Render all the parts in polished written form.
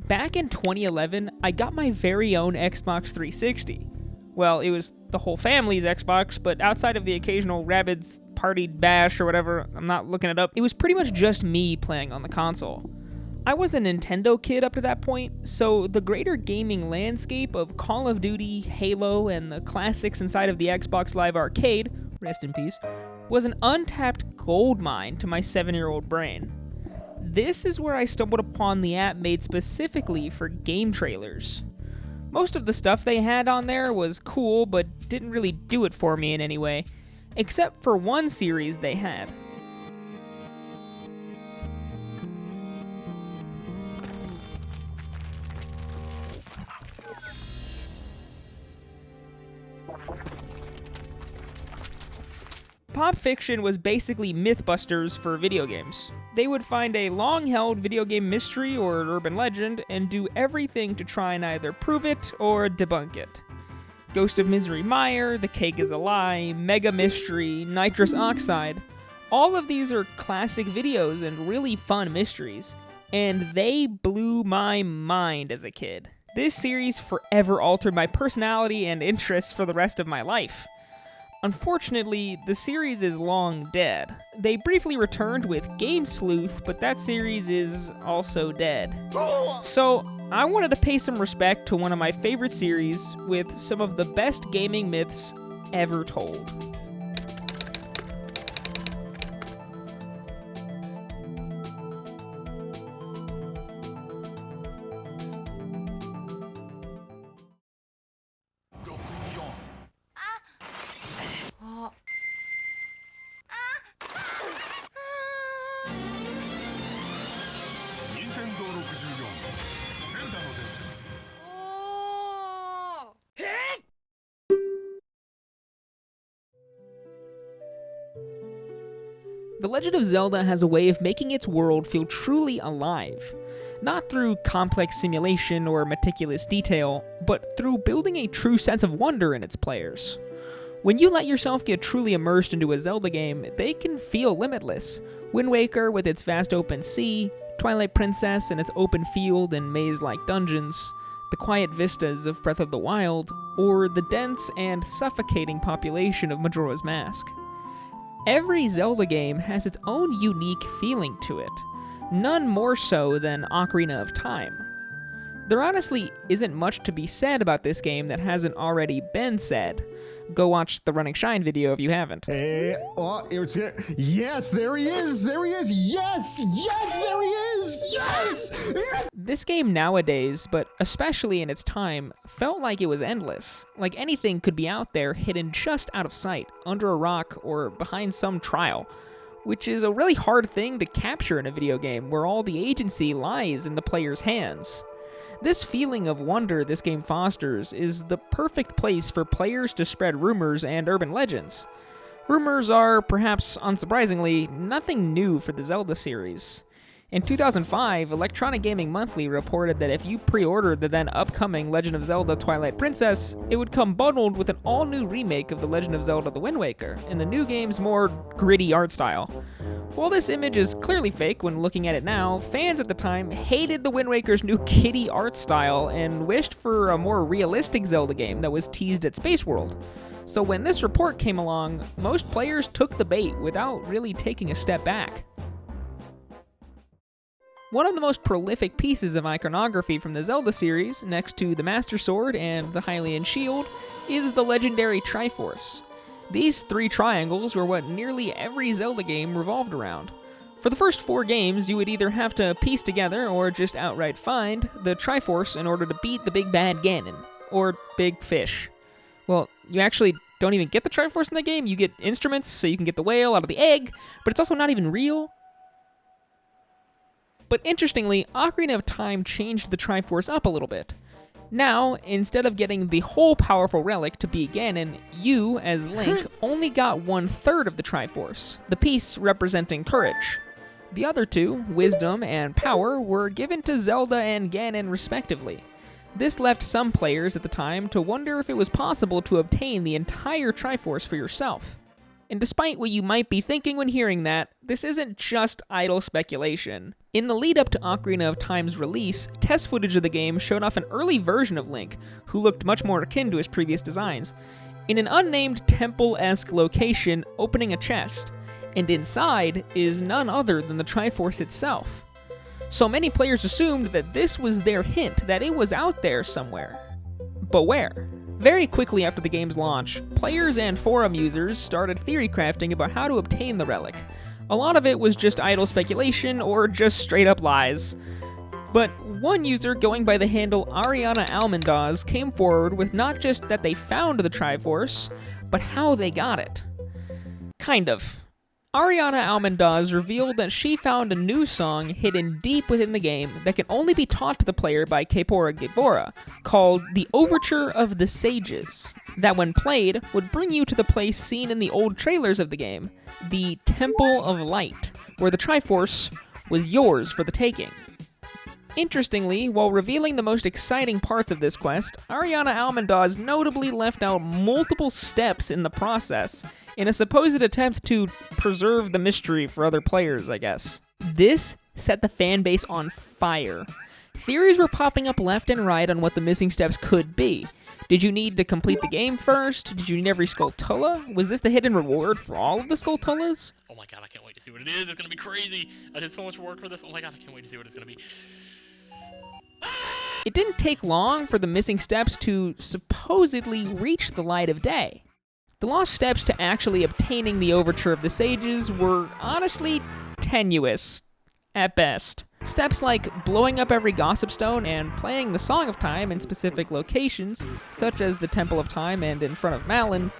Back in 2011, I got my very own Xbox 360. Well, it was the whole family's Xbox, but outside of the occasional Rabbids Party Bash or whatever, I'm not looking it up, it was pretty much just me playing on the console. I was a Nintendo kid up to that point, so the greater gaming landscape of Call of Duty, Halo, and the classics inside of the Xbox Live Arcade, rest in peace, was an untapped goldmine to my 7-year-old brain. This is where I stumbled upon the app made specifically for game trailers. Most of the stuff they had on there was cool, but didn't really do it for me in any way, except for one series they had. Pop Fiction was basically Mythbusters for video games. They would find a long-held video game mystery or urban legend and do everything to try and either prove it or debunk it. Ghost of Misery Mire, The Cake is a Lie, Mega Mystery, Nitrous Oxide, all of these are classic videos and really fun mysteries, and they blew my mind as a kid. This series forever altered my personality and interests for the rest of my life. Unfortunately, the series is long dead. They briefly returned with Game Sleuth, but that series is also dead. So, I wanted to pay some respect to one of my favorite series with some of the best gaming myths ever told. The Legend of Zelda has a way of making its world feel truly alive. Not through complex simulation or meticulous detail, but through building a true sense of wonder in its players. When you let yourself get truly immersed into a Zelda game, they can feel limitless. Wind Waker with its vast open sea, Twilight Princess and its open field and maze-like dungeons, the quiet vistas of Breath of the Wild, or the dense and suffocating population of Majora's Mask. Every Zelda game has its own unique feeling to it, none more so than Ocarina of Time. There honestly isn't much to be said about this game that hasn't already been said. Go watch the Running Shine video if you haven't. Yes, there he is! There he is! Yes! Yes, there he is! Yes! Yes! This game nowadays, but especially in its time, felt like it was endless. Like anything could be out there hidden just out of sight, under a rock, or behind some trial. Which is a really hard thing to capture in a video game where all the agency lies in the player's hands. This feeling of wonder this game fosters is the perfect place for players to spread rumors and urban legends. Rumors are, perhaps unsurprisingly, nothing new for the Zelda series. In 2005, Electronic Gaming Monthly reported that if you pre-ordered the then upcoming Legend of Zelda Twilight Princess, it would come bundled with an all-new remake of The Legend of Zelda The Wind Waker, in the new game's more gritty art style. While this image is clearly fake when looking at it now, fans at the time hated The Wind Waker's new kiddie art style and wished for a more realistic Zelda game that was teased at Space World. So when this report came along, most players took the bait without really taking a step back. One of the most prolific pieces of iconography from the Zelda series, next to the Master Sword and the Hylian Shield, is the legendary Triforce. These three triangles were what nearly every Zelda game revolved around. For the first 4 games, you would either have to piece together or just outright find the Triforce in order to beat the big bad Ganon, or Big Fish. Well, you actually don't even get the Triforce in the game, you get instruments so you can get the whale out of the egg, but it's also not even real. But interestingly, Ocarina of Time changed the Triforce up a little bit. Now, instead of getting the whole powerful relic to beat Ganon, you, as Link, only got 1/3 of the Triforce, the piece representing courage. The other 2, Wisdom and Power, were given to Zelda and Ganon respectively. This left some players at the time to wonder if it was possible to obtain the entire Triforce for yourself. And despite what you might be thinking when hearing that, this isn't just idle speculation. In the lead up to Ocarina of Time's release, test footage of the game showed off an early version of Link, who looked much more akin to his previous designs, in an unnamed temple-esque location opening a chest, and inside is none other than the Triforce itself. So many players assumed that this was their hint that it was out there somewhere. But where? Very quickly after the game's launch, players and forum users started theory crafting about how to obtain the relic. A lot of it was just idle speculation or just straight up lies. But one user going by the handle Ariana Almendoz came forward with not just that they found the Triforce, but how they got it. Kind of. Ariana Almendoz revealed that she found a new song hidden deep within the game that can only be taught to the player by Kaepora Gaebora, called The Overture of the Sages, that when played would bring you to the place seen in the old trailers of the game, the Temple of Light, where the Triforce was yours for the taking. Interestingly, while revealing the most exciting parts of this quest, Ariana Almendoz notably left out multiple steps in the process, in a supposed attempt to preserve the mystery for other players, I guess. This set the fanbase on fire. Theories were popping up left and right on what the missing steps could be. Did you need to complete the game first? Did you need every Skulltula? Was this the hidden reward for all of the Skulltulas? Oh my god, I can't wait to see what it is. It's gonna be crazy. I did so much work for this. Oh my god, I can't wait to see what it's gonna be. It didn't take long for the missing steps to supposedly reach the light of day. The lost steps to actually obtaining the Overture of the Sages were honestly tenuous, at best. Steps like blowing up every Gossip Stone and playing the Song of Time in specific locations, such as the Temple of Time and in front of Malin,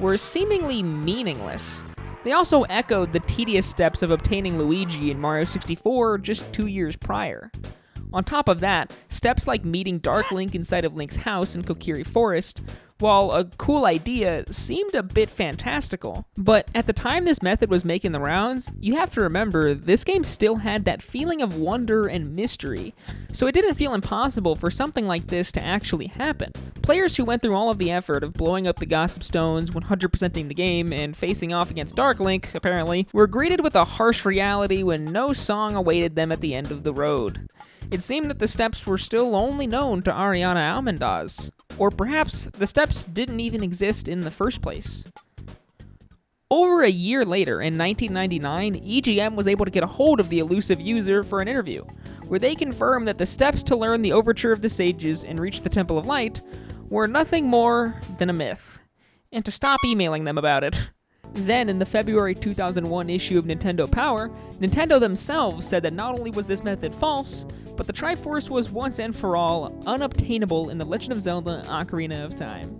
were seemingly meaningless. They also echoed the tedious steps of obtaining Luigi in Mario 64 just 2 years prior. On top of that, steps like meeting Dark Link inside of Link's house in Kokiri Forest, while a cool idea, seemed a bit fantastical. But at the time this method was making the rounds, you have to remember this game still had that feeling of wonder and mystery, so it didn't feel impossible for something like this to actually happen. Players who went through all of the effort of blowing up the Gossip Stones, 100%ing the game, and facing off against Dark Link, apparently, were greeted with a harsh reality when no song awaited them at the end of the road. It seemed that the steps were still only known to Ariana Almendoz, or perhaps the steps didn't even exist in the first place. Over a year later, in 1999, EGM was able to get a hold of the elusive user for an interview, where they confirmed that the steps to learn the Overture of the Sages and reach the Temple of Light were nothing more than a myth, and to stop emailing them about it. Then, in the February 2001 issue of Nintendo Power, Nintendo themselves said that not only was this method false, but the Triforce was once and for all unobtainable in The Legend of Zelda Ocarina of Time.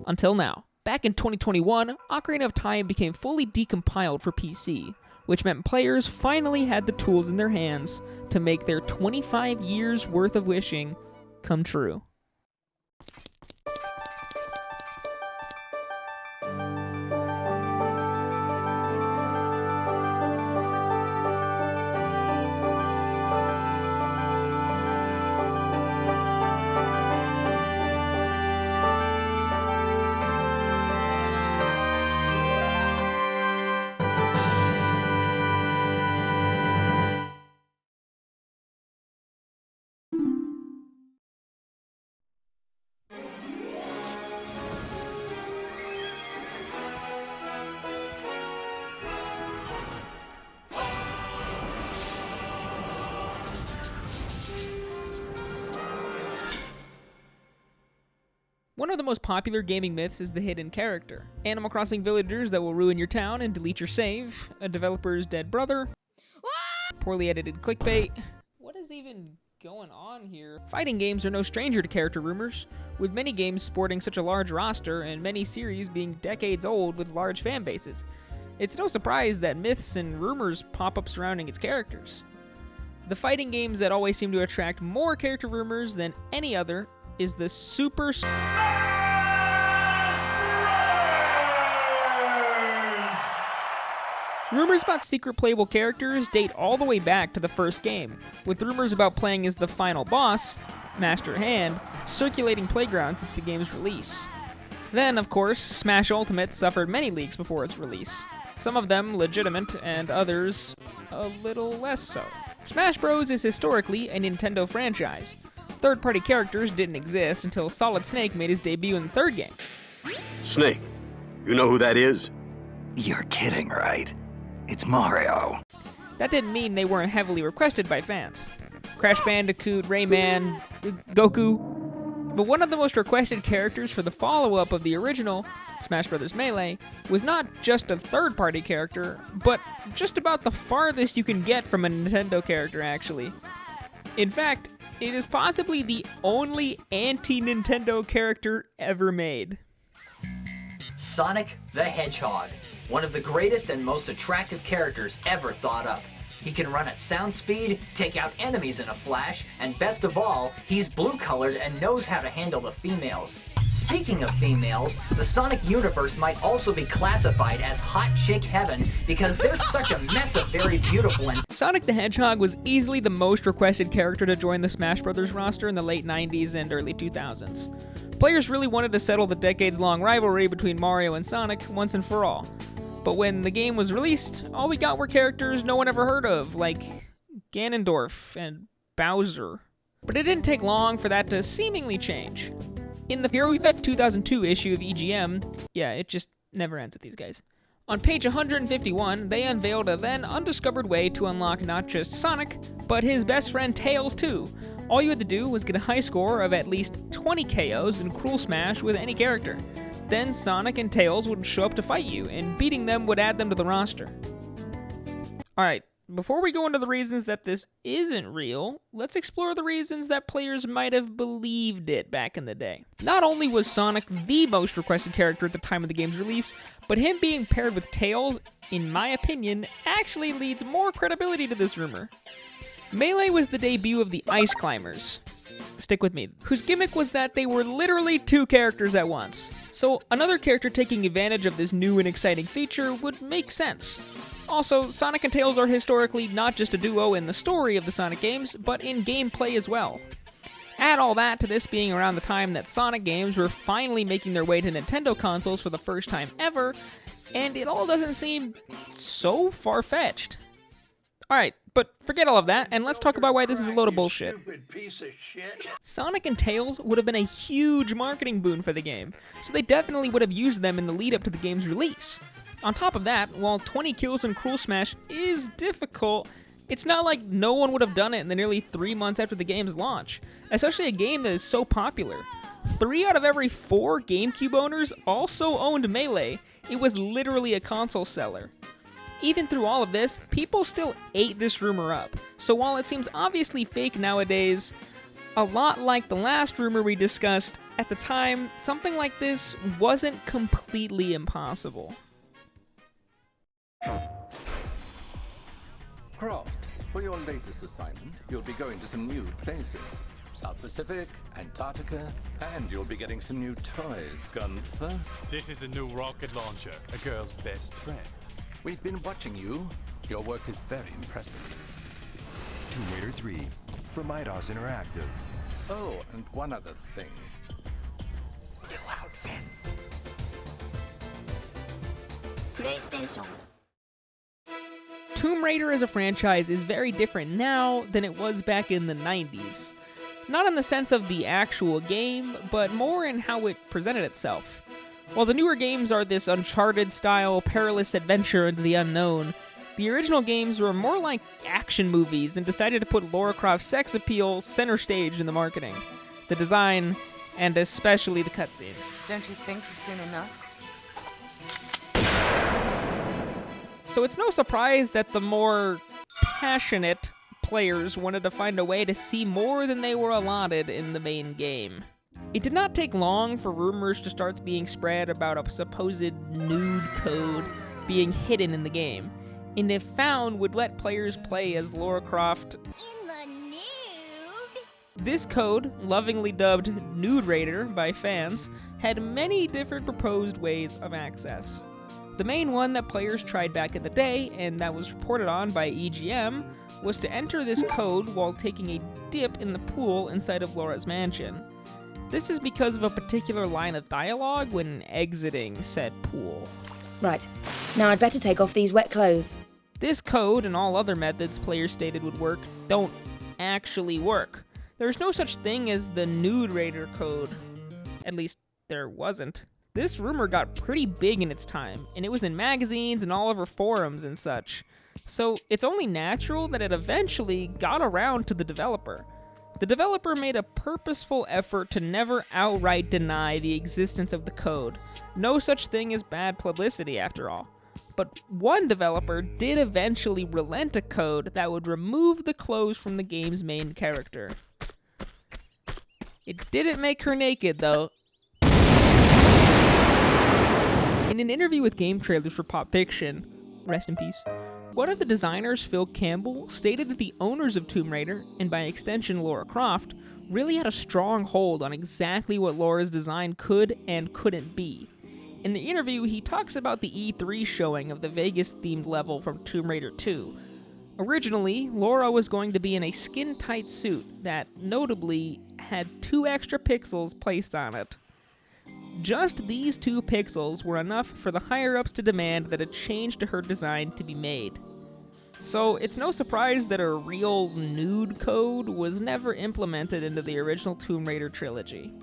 Until now. Back in 2021, Ocarina of Time became fully decompiled for PC, which meant players finally had the tools in their hands to make their 25 years worth of wishing come true. One of the most popular gaming myths is the hidden character. Animal Crossing villagers that will ruin your town and delete your save, a developer's dead brother, poorly edited clickbait. What is even going on here? Fighting games are no stranger to character rumors, with many games sporting such a large roster and many series being decades old with large fan bases. It's no surprise that myths and rumors pop up surrounding its characters. The fighting games that always seem to attract more character rumors than any other is the Super Rumors about secret playable characters date all the way back to the first game, with rumors about playing as the final boss master hand, circulating playground since the game's release. Then, of course, Smash Ultimate suffered many leaks before its release. Some of them legitimate, and others a little less so. Smash Bros. Is historically a Nintendo franchise. Third-party characters didn't exist until Solid Snake made his debut in the third game. Snake, you know who that is? You're kidding, right? It's Mario. That didn't mean they weren't heavily requested by fans. Crash Bandicoot, Rayman, Goku. But one of the most requested characters for the follow-up of the original, Smash Bros. Melee, was not just a third-party character, but just about the farthest you can get from a Nintendo character, actually. In fact, it is possibly the only anti-Nintendo character ever made. Sonic the Hedgehog, one of the greatest and most attractive characters ever thought up. He can run at sound speed, take out enemies in a flash, and best of all, he's blue-colored and knows how to handle the females. Speaking of females, the Sonic universe might also be classified as hot chick heaven because there's such a mess of very beautiful and... Sonic the Hedgehog was easily the most requested character to join the Smash Bros. Roster in the late 90s and early 2000s. Players really wanted to settle the decades-long rivalry between Mario and Sonic once and for all. But when the game was released, all we got were characters no one ever heard of, like Ganondorf and Bowser. But it didn't take long for that to seemingly change. In the Hero Event 2002 issue of EGM, yeah, it just never ends with these guys. On page 151, they unveiled a then undiscovered way to unlock not just Sonic, but his best friend Tails too. All you had to do was get a high score of at least 20 KOs in Cruel Smash with any character. Then Sonic and Tails would show up to fight you, and beating them would add them to the roster. Alright, before we go into the reasons that this isn't real, let's explore the reasons that players might have believed it back in the day. Not only was Sonic the most requested character at the time of the game's release, but him being paired with Tails, in my opinion, actually leads more credibility to this rumor. Melee was the debut of the Ice Climbers. Stick with me. Whose gimmick was that they were literally two characters at once. So another character taking advantage of this new and exciting feature would make sense. Also, Sonic and Tails are historically not just a duo in the story of the Sonic games, but in gameplay as well. Add all that to this being around the time that Sonic games were finally making their way to Nintendo consoles for the first time ever, and it all doesn't seem so far-fetched. Alright, but forget all of that, and let's talk about why this is a load of bullshit. Sonic and Tails would have been a huge marketing boon for the game, so they definitely would have used them in the lead-up to the game's release. On top of that, while 20 kills in Cruel Smash is difficult, it's not like no one would have done it in the nearly 3 months after the game's launch, especially a game that is so popular. 3 out of every 4 GameCube owners also owned Melee. It was literally a console seller. Even through all of this, people still ate this rumor up. So while it seems obviously fake nowadays, a lot like the last rumor we discussed, at the time, something like this wasn't completely impossible. Croft, for your latest assignment, you'll be going to some new places. South Pacific, Antarctica, and you'll be getting some new toys. Gunther? This is a new rocket launcher, a girl's best friend. We've been watching you. Your work is very impressive. Tomb Raider 3 from Eidos Interactive. Oh, and one other thing. New outfits. PlayStation. Tomb Raider as a franchise is very different now than it was back in the 90s. Not in the sense of the actual game, but more in how it presented itself. While the newer games are this Uncharted-style perilous adventure into the unknown, the original games were more like action movies and decided to put Lara Croft's sex appeal center stage in the marketing, the design, and especially the cutscenes. Don't you think you've seen enough? So it's no surprise that the more passionate players wanted to find a way to see more than they were allotted in the main game. It did not take long for rumors to start being spread about a supposed nude code being hidden in the game, and if found would let players play as Lara Croft In the nude? This code, lovingly dubbed Nude Raider by fans, had many different proposed ways of access. The main one that players tried back in the day, and that was reported on by EGM, was to enter this code while taking a dip in the pool inside of Laura's mansion. This is because of a particular line of dialogue when exiting said pool. Right, now I'd better take off these wet clothes. This code and all other methods players stated would work don't actually work. There's no such thing as the nude raider code. At least, there wasn't. This rumor got pretty big in its time, and it was in magazines and all over forums and such. So it's only natural that it eventually got around to the developer. The developer made a purposeful effort to never outright deny the existence of the code. No such thing as bad publicity, after all. But one developer did eventually relent a code that would remove the clothes from the game's main character. It didn't make her naked, though. In an interview with Game Trailers for Pop Fiction, rest in peace, one of the designers, Phil Campbell, stated that the owners of Tomb Raider, and by extension Lara Croft, really had a strong hold on exactly what Laura's design could and couldn't be. In the interview, he talks about the E3 showing of the Vegas-themed level from Tomb Raider 2. Originally, Laura was going to be in a skin-tight suit that, notably, had 2 extra pixels placed on it. Just these 2 pixels were enough for the higher-ups to demand that a change to her design to be made. So it's no surprise that a real nude code was never implemented into the original Tomb Raider trilogy.